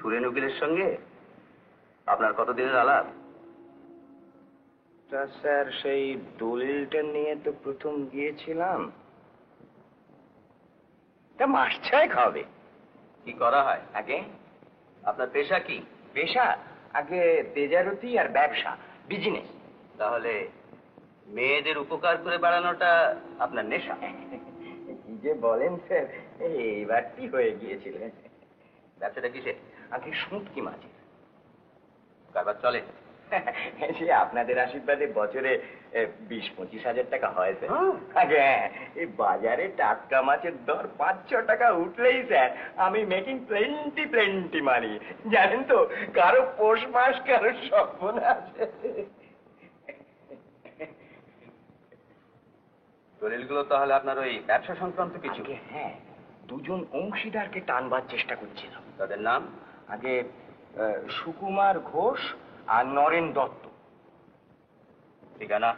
সুরেন উকিলের সঙ্গে আপনার কতদিনের আলাপ? তা স্যার, সেই দলিলটা নিয়ে তো প্রথম গিয়েছিলাম, তা মাস 6 হবে। কি করা হয়? আগে আপনার পেশা কি? পেশা? আগে তেজারতি আর ব্যবসা, বিজনেস। তাহলে মেয়েদের উপকার করে বেড়ানোটা আপনার নেশা? কি যে বলেন স্যার, এইবারটি হয়ে গিয়েছিল। ব্যবসাটা কিসের? আগে শুঁটকি মাছের। কারবার চলে? সে আপনাদের আশীর্বাদে বছরে 20-25 হাজার টাকা হয় স্যার। আগে এই বাজারে টাটকা মাছের দর 5-6 টাকা উঠলেই স্যার আমি মেকিং প্লেন্টি মানি, জানেন তো। কারো পৌষ মাস, কারো সর্বনাশ। দলিলগুলো তাহলে আপনার ওই ব্যবসা সংক্রান্ত কিছু? হ্যাঁ, 2 জন অংশীদারকে টানবার চেষ্টা করছিলাম। তাদের নাম? আগে সুকুমার ঘোষ আর নরেন দত্ত। ঠিকানা?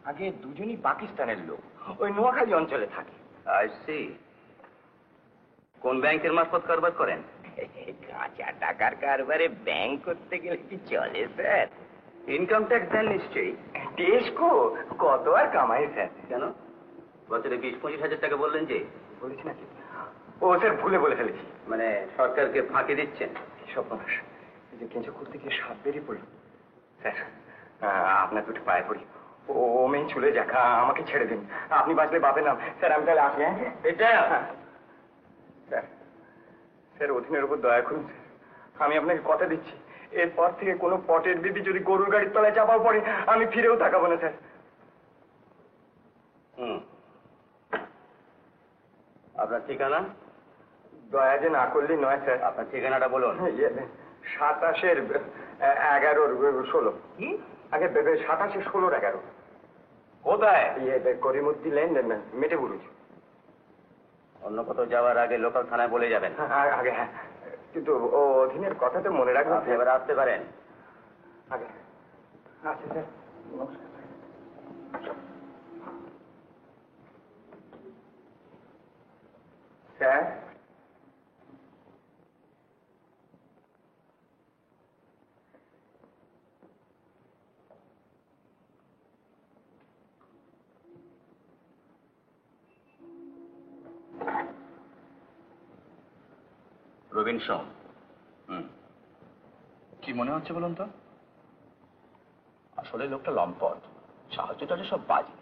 আগে দুজনই পাকিস্তানের লোক, ওই নোয়াখালী অঞ্চলে থাকে। I see. কোন ব্যাংকের মারফত কারবার করেন? কাঁচা টাকার কারবারে ব্যাংক করতে গেলে কি চলে স্যার? ইনকাম ট্যাক্স দেন নিশ্চয়ই? টেস্কো কত আর কামাই স্যার। কেন বছরে 20-25 হাজার টাকা বললেন যে? বলেছি নাকি? ও স্যার, ভুলে বলে ফেলেছি। মানে সরকারকে ফাঁকি দিচ্ছেন? সর্বনাশ, এই যে কেঁচো করতে গিয়ে সাপ বেরিয়ে পড়ল। স্যার, আপনার দুটো পায়ে পড়ি, ও মেয়ে চলে যাক, আমাকে ছেড়ে দিন। আপনি বাঁচলে বাপের নাম। স্যার, আমি তাহলে আসি। এটা স্যার, স্যার অধীনের উপর দয়া করুন স্যার, আমি আপনাকে কথা দিচ্ছি, এরপর থেকে কোনো পটের বিবি যদি গরুর গাড়ির তলায় চাপাও পড়ে, আমি ফিরেও তাকাবো না স্যার। আপনার ঠিকানা? দয়া যে না করলেই নয় স্যার। আপনার ঠিকানাটা বলুন। 27-11-16। কি? আগে 27-16-11। কোথায়? করিমুদ্দিন লেন, মেটে বুরুজ। অন্য কোথাও যাওয়ার আগে লোকাল থানায় বলে যাবেন। আগে হ্যাঁ, কিন্তু ও অধীনের কথা তো মনে রাখবেন। আপনি এবার আসতে পারেন। আগে আচ্ছা স্যার, নমস্কার। স্যার, রবিন সোম। কি মনে হচ্ছে বলুন তো? আসলে লোকটা লম্পট, সাহায্যটা সব বাজে,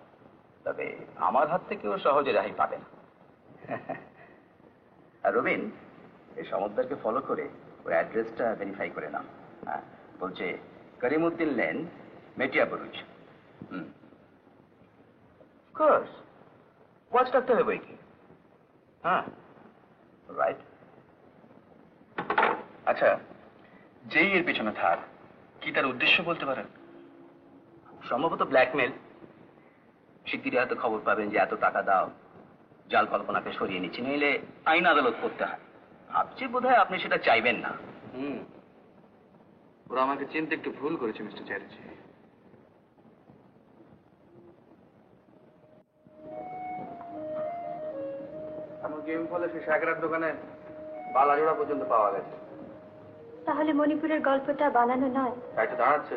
তবে আমার হাত থেকেও সহজে রেহাই পাবে না। আর রবিন, এই সমুদ্রকে ফলো করে ওই অ্যাড্রেসটা ভেরিফাই করে নাও। হ্যাঁ, বলছে Karimuddin lane, মেটিয়া Buruj. Course watch রাখতে হবে বই কি? হ্যাঁ, রাইট। আচ্ছা, যেই এর পেছনে থাক, কি তার উদ্দেশ্য বলতে পারেন? সম্ভবত ব্ল্যাকমেল। শিগগিরই হয়তো খবর পাবেন যে এত টাকা দাও, জাল কল্পনাকে সরিয়ে নিচ্ছে, নইলে আইন আদালত করতে হয়। ভাবছি বোধহয় আপনি সেটা চাইবেন না। ওরা আমাকে চিনতে একটু ভুল করেছে মিস্টার চ্যাটার্জি। এমনকি ফলে সেই শাকরার দোকানে বালাজোড়া পর্যন্ত পাওয়া গেছে। তাহলে মণিপুরের গল্পটা বানানো নয়? তাই তো দাঁড়াচ্ছে।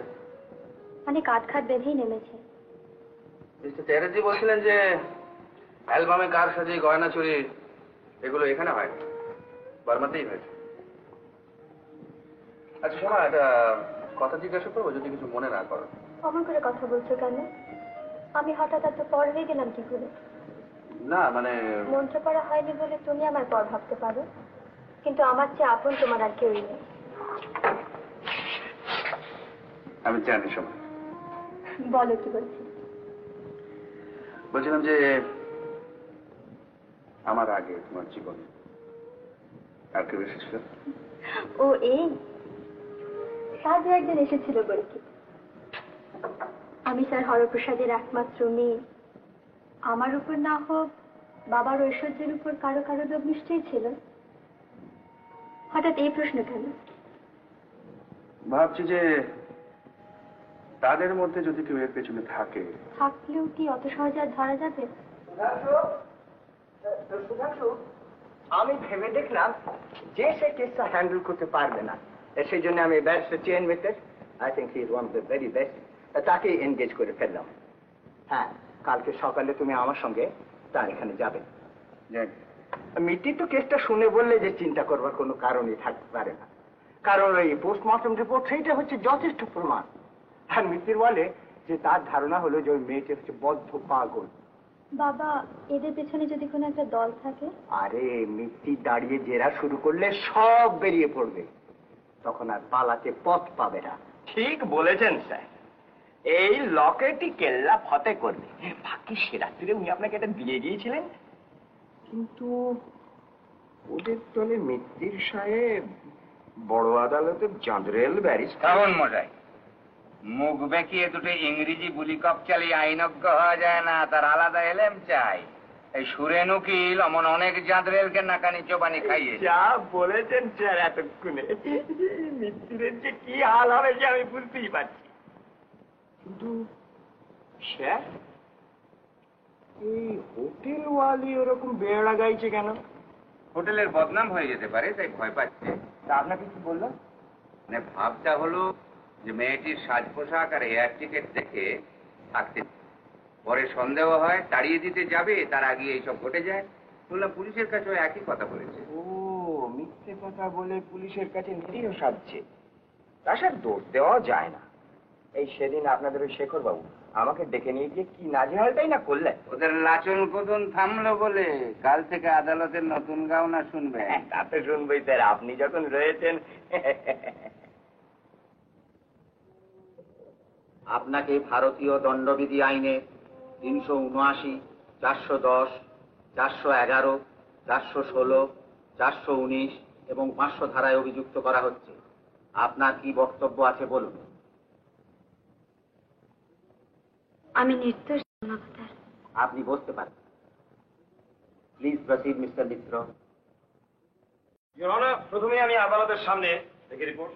অনেক আটঘাট বেঁধেই নেমেছে। মিস্টার চ্যাটার্জি বলছিলেন যে অ্যালবামে কার সাজে গয়না চুরি এগুলো এখানে হয়, বার্মাতেই হয়েছে। আচ্ছা শোনা, একটা কথা জিজ্ঞাসা করবো যদি কিছু মনে না করো? অমন করে কথা বলছো কেন? আমি হঠাৎ এত পর হয়ে গেলাম কি করে? না মানে মন্ত্র পড়া হয়নি বলে তুমি আমার পর ভাবতে পারো, কিন্তু আমার চেয়ে আপন তোমার আর কেউই নেই। আমি জানি শোনা। বলো কি বলছি? বলছিলাম যে আমার আগে তোমার জীবনে আর কেউ এসেছিল? ও এই সাধু একদিন এসেছিল বলে কি? আমি স্যার হরপ্রসাদের একমাত্র মেয়ে। আমার উপর না হোক, বাবার ঐশ্বর্যের উপর কারো কারো লোভ নিশ্চয়ই ছিল। হঠাৎ এই প্রশ্ন কেন? ভাবছি যে তাদের মধ্যে যদি কেউ এর পেছনে থাকে। থাকলেও কি অত সহজে আর ধরা যাবে? আমি ভেবে দেখলাম যে সে কেসটা হ্যান্ডেল করতে পারবে না, সেই জন্য আমি barrister chain Mitra, I think he is one of the very best, তাকে এনগেজ করে ফেললাম। হ্যাঁ, কালকে সকালে তুমি আমার সঙ্গে তার এখানে যাবে। মিত্তি তো কেসটা শুনে বললে যে চিন্তা করবার কোনো কারণই থাকতে পারে না, কারণ ওই পোস্টমর্টম রিপোর্ট সেইটা হচ্ছে যথেষ্ট প্রমাণ। আর মিত্তির বলে যে তার ধারণা হলো যে ওই মেয়েটি হচ্ছে বদ্ধ পাগল। বাবা, এদের পেছনে যদি কোনো একটা দল থাকে? আরে মিত্তি দাঁড়িয়ে জেরা শুরু করলে সব বেরিয়ে পড়বে, তখন আর পালাতে পথ পাবে না। ঠিক বলেছেন স্যার, এই লকেটই কেল্লা ফতে করবে। বাকি সে রাত্রিরে উনি আপনাকে এটা দিয়ে গিয়েছিলেন, কিন্তু ওদের দলে মিত্তির সাহেব বড় আদালতের জেনারেল ব্যারিস্টার। কেমন মজাই মুখ বেঁকিয়ে দুটো ইংরেজি বুলি কপ চালিয়ে আইনজ্ঞ হওয়া যায় না, তার আলাদা এলেম চাই। এই সুরেন উকিল অমন অনেক জাদরেলকে নাকানি চোবানি খাইয়ে। যা বলেছেন স্যার এতক্ষণে, মিত্তিরের যে কি হাল হবে যে আমি বুঝতেই পারছি। কিন্তু স্যার, এই হোটেলওয়ালি ওরকম বেড়া গাইছে কেন? হোটেলের বদনাম হয়ে যেতে পারে তাই ভয় পাচ্ছে। তা আপনাকে কি বললো? মানে ভাবটা হলো যে মেয়েটির সাজ পোশাক আর এয়ার টিকেট দেখে থাকতে, পরে সন্দেহ হয় তাড়িয়ে দিতে যাবে, তার আগে এইসব ঘটে যায়। বললাম পুলিশের কাছেও একই কথা বলেছে। ও, মিথ্যে কথা বলে পুলিশের কাছে নিরীহ সাজছে, তা স্যার দোষ দেওয়া যায় না। এই সেদিন আপনাদের ওই শেখর বাবু আমাকে ডেকে নিয়ে গিয়ে কি নাজেহালটাই না করলেন। ওদের লাচন কোদন থামলো বলে কাল থেকে আদালতের নতুন গাওনা শুনবে। তাতে শুনবেই স্যার, আপনি যখন রয়েছেন। আপনাকে ভারতীয় দণ্ডবিধি আইনে 379, 410, 411, 416, 419 এবং 500 ধারায় অভিযুক্ত করা হচ্ছে। আপনার কি বক্তব্য আছে বলুন। আমি নির্দোষ জন্মাবতার। আপনি বসতে পারেন। Please proceed mister Mitra. Your honour, প্রথমে আমি আদালতের সামনে দেখে রিপোর্ট,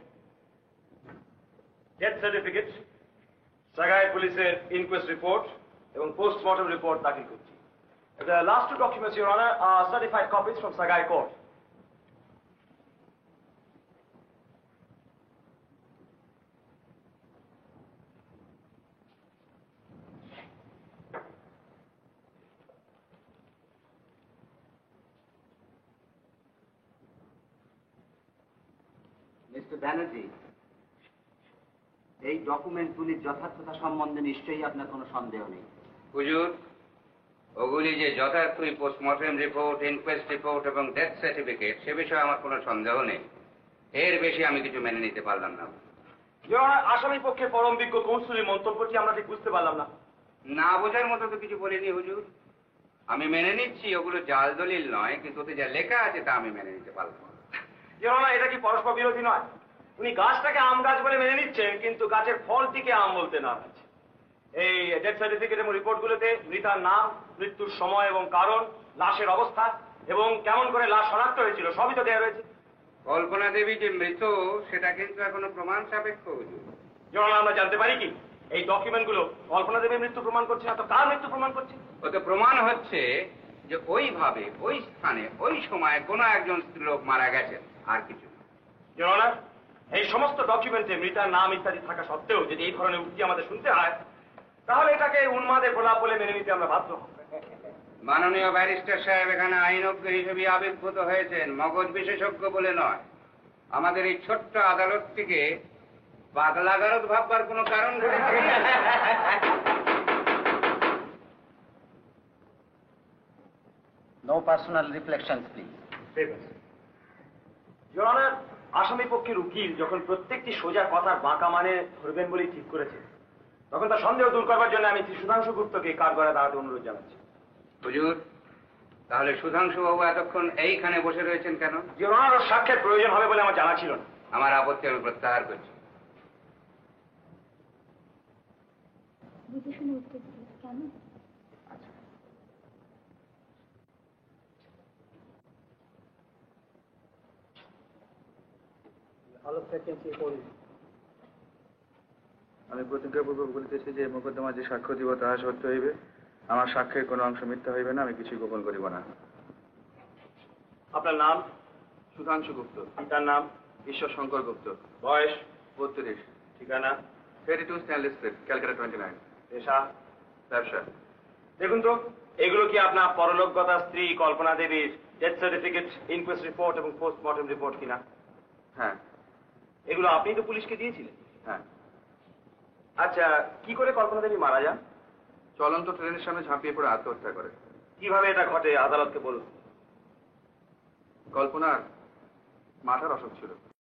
ডেথ সার্টিফিকেট, সাগাই পুলিশের ইনকোয়েস্ট রিপোর্ট এবং পোস্টমর্টম রিপোর্ট দাখিল করছি। The last two documents, Your Honor, are certified copies from Sagai Court. Mister Banerjee, এই ডকুমেন্টগুলির যথার্থতা সম্বন্ধে নিশ্চয়ই আপনার কোনো সন্দেহ নেই। হুজুর, ওগুলি যে যথার্থই পোস্টমর্টম রিপোর্ট, ইনকোয়েস্ট রিপোর্ট এবং ডেথ সার্টিফিকেট, সে বিষয়ে আমার কোনো সন্দেহ নেই। এর বেশি আমি কিছু মেনে নিতে পারলাম না। Your Honor, আসামি পক্ষে পরম বিজ্ঞ কৌঁসুলির মন্তব্যটি আমরা ঠিক বুঝতে পারলাম না। না বোঝার মতো তো কিছু বলিনি হুজুর। আমি মেনে নিচ্ছি ওগুলো জাল দলিল নয়, কিন্তু ওতে যা লেখা আছে তা আমি মেনে নিতে পারলাম না। Your Honor, এটা কি পরস্পর বিরোধী নয়? উনি গাছটাকে আম গাছ বলে মেনে নিচ্ছেন, কিন্তু গাছের ফলটিকে আম বলতে না পারছে। এই ডেথ সার্টিফিকেট এবং রিপোর্টগুলোতে মৃতার নাম, মৃত্যুর সময় এবং কারণ, লাশের অবস্থা এবং কেমন করে লাশ শনাক্ত হয়েছিল সবই তো দেওয়া রয়েছে। কল্পনা দেবী যে মৃত সেটা কিন্তু এখনো প্রমাণ সাপেক্ষ হুজুর। Your Honor, আমরা জানতে পারি কি এই ডকুমেন্টগুলো কল্পনা দেবীর মৃত্যু প্রমাণ করছে না তো কার মৃত্যু প্রমাণ করছে? ওতে প্রমাণ হচ্ছে যে ওইভাবে ওই স্থানে ওই সময় কোনো একজন স্ত্রীলোক মারা গেছেন, আর কিছু না। Your Honor, এই সমস্ত ডকুমেন্টে মৃতার নাম ইত্যাদি থাকা সত্ত্বেও যদি এই ধরনের উক্তি আমাদের শুনতে হয়, তাহলে এটাকে উন্মাদের প্রলাপ বলে মেনে নিতে আমরা বাধ্য হব। মাননীয় ব্যারিস্টার সাহেব এখানে আইনজ্ঞ হিসেবে আবির্ভূত হয়েছেন, মগজ বিশেষজ্ঞ বলে নয়। আমাদের এই ছোট্ট আদালতটিকে পাগলাগারদ ভাববার কোনো কারণ ঘটেছে? No personal reflections please. Your Honor, আসামি পক্ষের উকিল যখন প্রত্যেকটি সোজা কথার বাঁকা মানে ধরবেন বলেই ঠিক করেছে, তখন তার সন্দেহ দূর করবার জন্য আমি শ্রী সুধাংশু গুপ্তকে কাঠগড়ায় দাঁড়াতে অনুরোধ জানাচ্ছি। হুজুর, তাহলে সুধাংশু বাবু এতক্ষণ এইখানে বসে রয়েছেন কেন? Your Honor, ওর সাক্ষ্যের প্রয়োজন হবে বলে আমার জানা ছিল না। আমার আপত্তি আমি প্রত্যাহার করছি। বুঝে শুনে উত্তর দিন কেন? আমি প্রতিজ্ঞাপূর্বক বলিতেছি যে মোকদ্দমা যে সাক্ষ্য দিব তাহা সত্য হইবে, আমার সাক্ষ্যের কোনো অংশ মিথ্যা হইবে না, আমি কিছুই গোপন করিব না। আপনার নাম? সুধাংশু গুপ্ত। পিতার নাম? ঈশ্বর শঙ্কর গুপ্ত। বয়স? 32। ঠিকানা? 32 স্ট্যানলি স্ট্রিট, ক্যালকাটা 29। পেশা? ব্যবসা। দেখুন তো, এগুলো কি আপনার পরলোকগতা স্ত্রী কল্পনা দেবীর ডেথ সার্টিফিকেট, ইনকোয়েস্ট রিপোর্ট এবং পোস্টমর্টম রিপোর্ট কিনা? হ্যাঁ। এগুলো আপনি তো পুলিশকে দিয়েছিলেন। হ্যাঁ। আচ্ছা, কি করে কল্পনা দেবী মারা যান? চলন্ত ট্রেনের সামনে ঝাঁপিয়ে পড়ে আত্মহত্যা করে। কিভাবে এটা ঘটে আদালতকে বলুন। কল্পনার মাথার অসুখ ছিল।